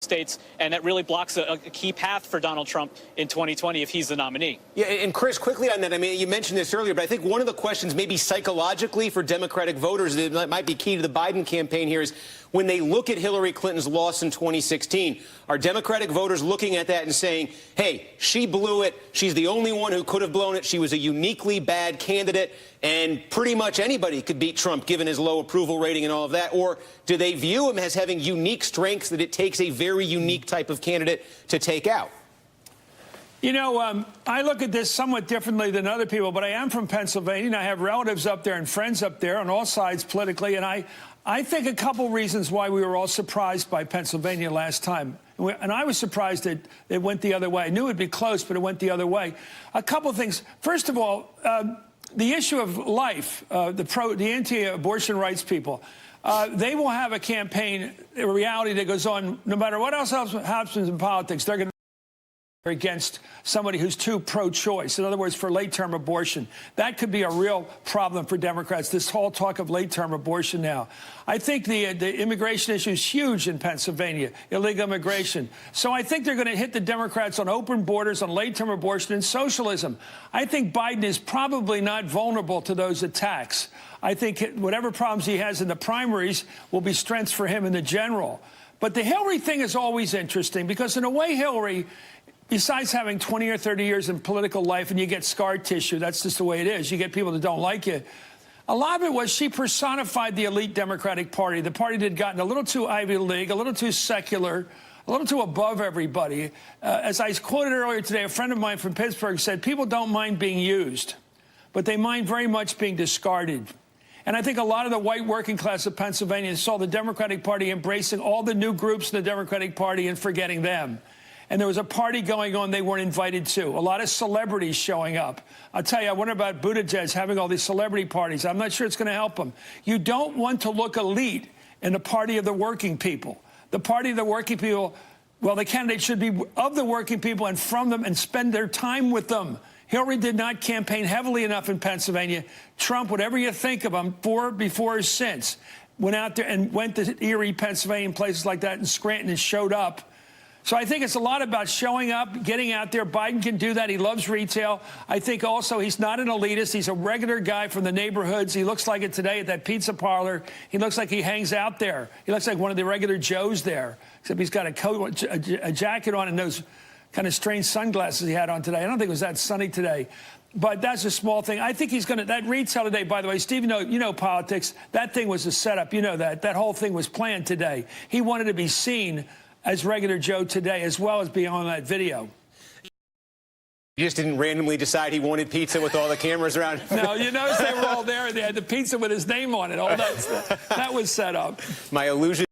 states, and that really blocks a key path for Donald Trump in 2020 if he's the nominee. Yeah, and Chris, quickly on that, I mean, you mentioned this earlier, but I think one of the questions maybe psychologically for Democratic voters that might be key to the Biden campaign here is when they look at Hillary Clinton's loss in 2016, are Democratic voters looking at that and saying, hey, she blew it, she's the only one who could have blown it, she was a uniquely bad candidate, and pretty much anybody could beat Trump given his low approval rating and all of that? Or do they view him as having unique strengths that it takes a very unique type of candidate to take out? You know, I look at this somewhat differently than other people, but I am from Pennsylvania, and I have relatives up there and friends up there on all sides politically, and I think a couple reasons why we were all surprised by Pennsylvania last time. And I was surprised that it went the other way. I knew it would be close, but it went the other way. A couple things. First of all, the issue of life, the anti-abortion rights people, they will have a campaign, a reality that goes on no matter what else happens in politics. They're going to against somebody who's too pro-choice. In other words, for late-term abortion. That could be a real problem for Democrats, this whole talk of late-term abortion now. I think the immigration issue is huge in Pennsylvania, illegal immigration. So I think they're going to hit the Democrats on open borders, on late-term abortion, and socialism. I think Biden is probably not vulnerable to those attacks. I think whatever problems he has in the primaries will be strengths for him in the general. But the Hillary thing is always interesting because, in a way, Hillary, besides having 20 or 30 years in political life and you get scar tissue, that's just the way it is. You get people that don't like you. A lot of it was she personified the elite Democratic Party, the party that had gotten a little too Ivy League, a little too secular, a little too above everybody. As I quoted earlier today, a friend of mine from Pittsburgh said, people don't mind being used, but they mind very much being discarded. And I think a lot of the white working class of Pennsylvania saw the Democratic Party embracing all the new groups in the Democratic Party and forgetting them. And there was a party going on they weren't invited to. A lot of celebrities showing up. I'll tell you, I wonder about Buttigieg having all these celebrity parties. I'm not sure it's going to help him. You don't want to look elite in the party of the working people. The party of the working people, well, the candidate should be of the working people and from them and spend their time with them. Hillary did not campaign heavily enough in Pennsylvania. Trump, whatever you think of him, before or since, went out there and went to Erie, Pennsylvania, and places like that, and Scranton, and showed up. So I think it's a lot about showing up, getting out there. Biden can do that. He loves retail. I think also he's not an elitist. He's a regular guy from the neighborhoods. He looks like it today at that pizza parlor. He looks like he hangs out there. He looks like one of the regular Joes there, except he's got a coat, a jacket on, and those kind of strange sunglasses he had on today. I don't think it was that sunny today. But that's a small thing. I think he's going to, that retail today, by the way, Steve, you know politics. That thing was a setup. You know that. That whole thing was planned today. He wanted to be seen as regular Joe today, as well as being on that video. You just didn't randomly decide he wanted pizza with all the cameras around? No, you notice they were all there. They had the pizza with his name on it. All that stuff. That was set up. My illusion.